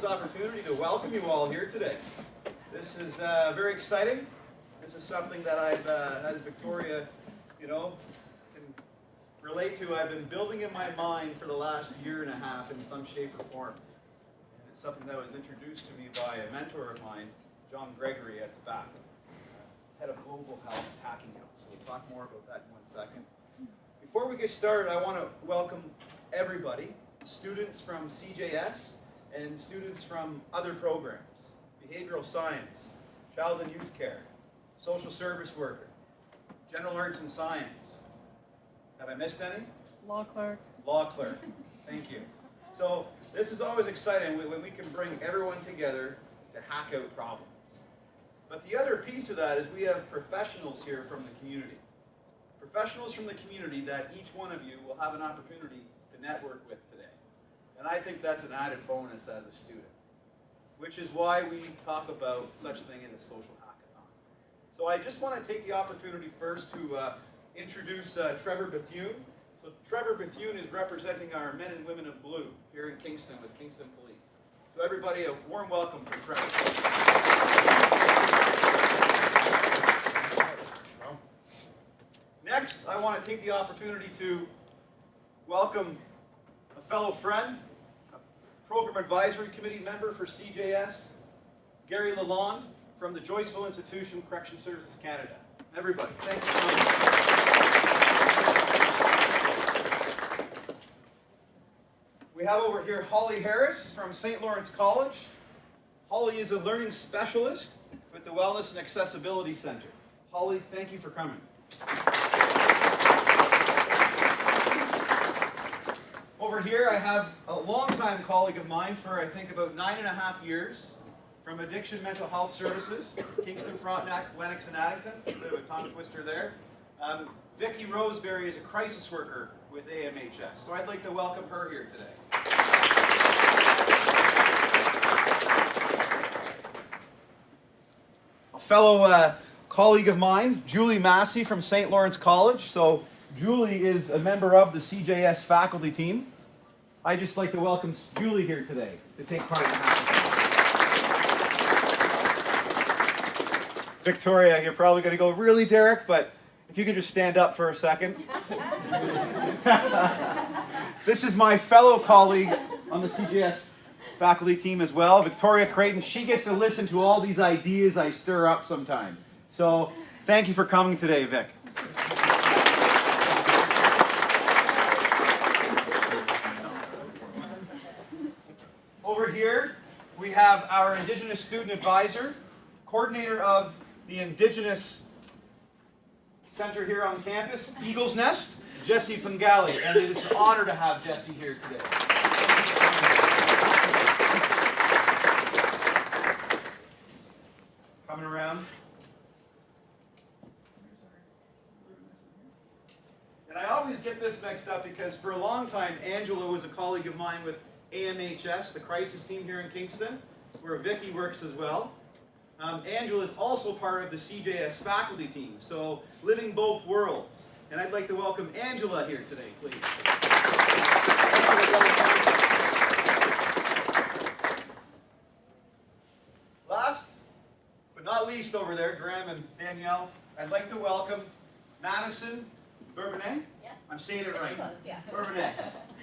opportunity to welcome you all here today. This is very exciting. This is something that I've, as Victoria, can relate to. I've been building in my mind for the last year and a half in some shape or form. And it's something that was introduced to me by a mentor of mine, John Gregory at the back, head of Global Health Hacking Health. So we'll talk more about that in 1 second. Before we get started, I want to welcome everybody, students from CJS and students from other programs, behavioral science, child and youth care, social service worker, general arts and science. Have I missed any? Law clerk. Law clerk. Thank you. So this is always exciting when we can bring everyone together to hack out problems. But the other piece of that is we have professionals here from the community. Professionals from the community that each one of you will have an opportunity to network with today. And I think that's an added bonus as a student, which is why we talk about such thing in a social hackathon. So I just want to take the opportunity first to introduce Trevor Bethune. So Trevor Bethune is representing our men and women of blue here in Kingston with Kingston Police. So everybody, a warm welcome for Trevor. Next, I want to take the opportunity to welcome a fellow friend, a Program Advisory Committee member for CJS, Gary Lalonde from the Joyceville Institution, Correction Services Canada. Everybody, thank you so much. We have over here Holly Harris from St. Lawrence College. Holly is a learning specialist with the Wellness and Accessibility Center. Holly, thank you for coming. Over here I have a longtime colleague of mine for I think about 9.5 years from Addiction Mental Health Services, Kingston, Frontenac, Lennox and Addington. A bit of a tongue twister there. Vicki Roseberry is a crisis worker with AMHS, so I'd like to welcome her here today. A fellow colleague of mine, Julie Massey from St. Lawrence College. So Julie is a member of the CJS faculty team. I'd just like to welcome Julie here today to take part in the hackathon. Victoria, you're probably going to go, really, Derek? But if you could just stand up for a second. This is my fellow colleague on the CJS faculty team as well, Victoria Creighton. She gets to listen to all these ideas I stir up sometime. So thank you for coming today, Vic. Over here, we have our Indigenous Student Advisor, coordinator of the Indigenous Center here on campus, Eagle's Nest, Jesse Pangali, and it is an honor to have Jesse here today. Coming around. And I always get this mixed up because for a long time, Angela was a colleague of mine with AMHS, the crisis team here in Kingston, where Vicki works as well. Angela is also part of the CJS faculty team, so living both worlds. And I'd like to welcome Angela here today, please. Last but not least over there, Graham and Danielle, I'd like to welcome Madison Bourbonnais. Yeah. I'm saying it right. Close, yeah. Bourbonnais.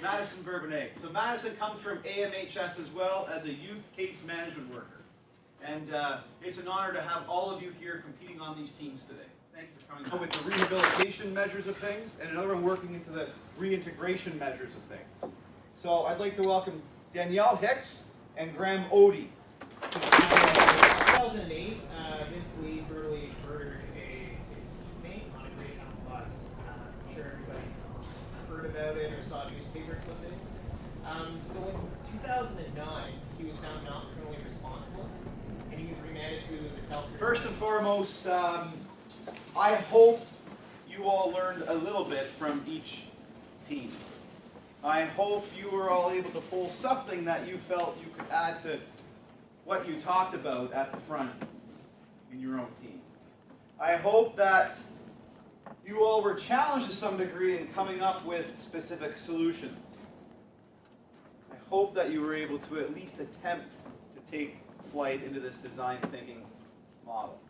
Madison Bourbonnais. So Madison comes from AMHS as well as a youth case management worker. And it's an honor to have all of you here competing on these teams today. Thank you for coming. With the rehabilitation measures of things, and another one working into the reintegration measures of things. So I'd like to welcome Danielle Hicks and Graham Odie. In 2008, Vince Lee brutally murdered his mate on a Greyhound bus. I'm sure everybody heard about it or saw newspaper clippings. So in 2009, he was found not criminally responsible, and he was remanded to the South. First and foremost, I hope you all learned a little bit from each team. I hope you were all able to pull something that you felt you could add to what you talked about at the front in your own team. I hope that you all were challenged to some degree in coming up with specific solutions. I hope that you were able to at least attempt to take flight into this design thinking model.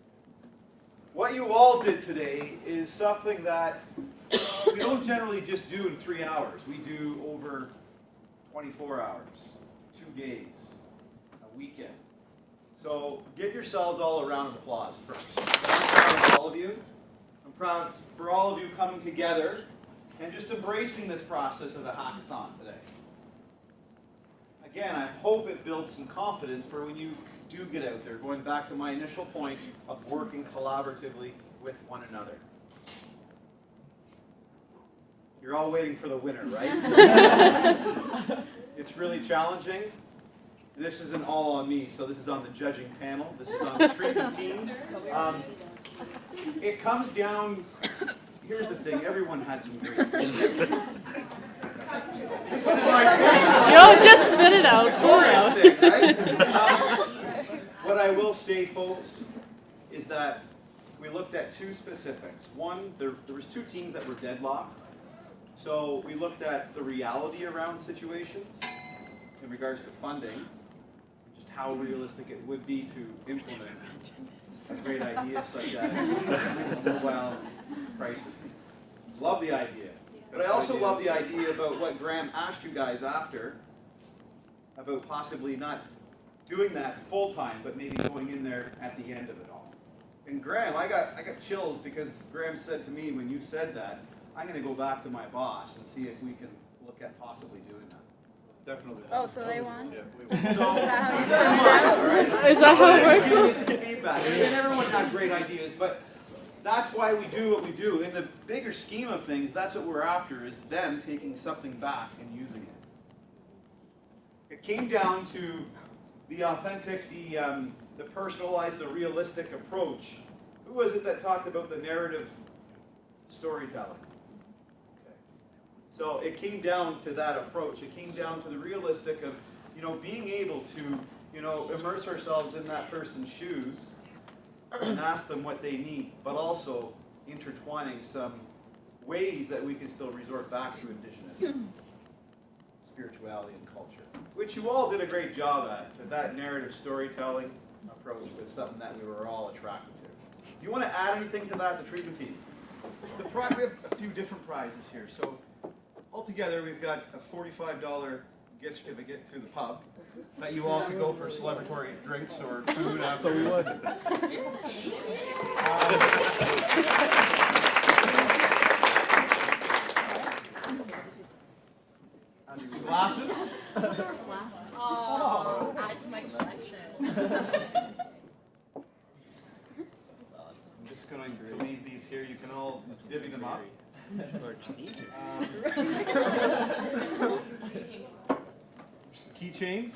What you all did today is something that we don't generally just do in 3 hours. We do over 24 hours, 2 days, a weekend. So give yourselves all a round of applause first. I'm proud of all of you. I'm proud for all of you coming together and just embracing this process of a hackathon today. Again, I hope it builds some confidence for when you do get out there, going back to my initial point of working collaboratively with one another. You're all waiting for the winner, right? It's really challenging. This isn't all on me, so this is on the judging panel. This is on the treatment team. It comes down, here's the thing, everyone had some great things. This is my Just spit it out. thing, right? What I will say, folks, is that we looked at 2 specifics. One, there was 2 teams that were deadlocked. So we looked at the reality around situations in regards to funding, just how realistic it would be to implement a great idea such as a mobile crisis team. Love the idea. But I also love the idea about what Graham asked you guys after, about possibly not doing that full time, but maybe going in there at the end of it all. And Graham, I got chills because Graham said to me when you said that, I'm going to go back to my boss and see if we can look at possibly doing that. Definitely. Oh, so they won? Yeah, we Is won. that how you So, Is that how it works? give me some feedback. And everyone had great ideas, but that's why we do what we do. In the bigger scheme of things, that's what we're after, is them taking something back and using it. It came down to the authentic, the personalized, the realistic approach. Who was it that talked about the narrative storytelling? Okay. So it came down to that approach. It came down to the realistic of, being able to, immerse ourselves in that person's shoes and ask them what they need, but also intertwining some ways that we can still resort back to Indigenous spirituality and culture, which you all did a great job at. But that narrative storytelling approach was something that we were all attracted to. Do you want to add anything to that, the treatment team? We have a few different prizes here. So altogether, we've got a $45 gift certificate to the pub that you all could go for celebratory drinks or food after. So we would. And some glasses. Oh, add to my collection. I'm just going to leave these here. You can all divvy them up. Some keychains.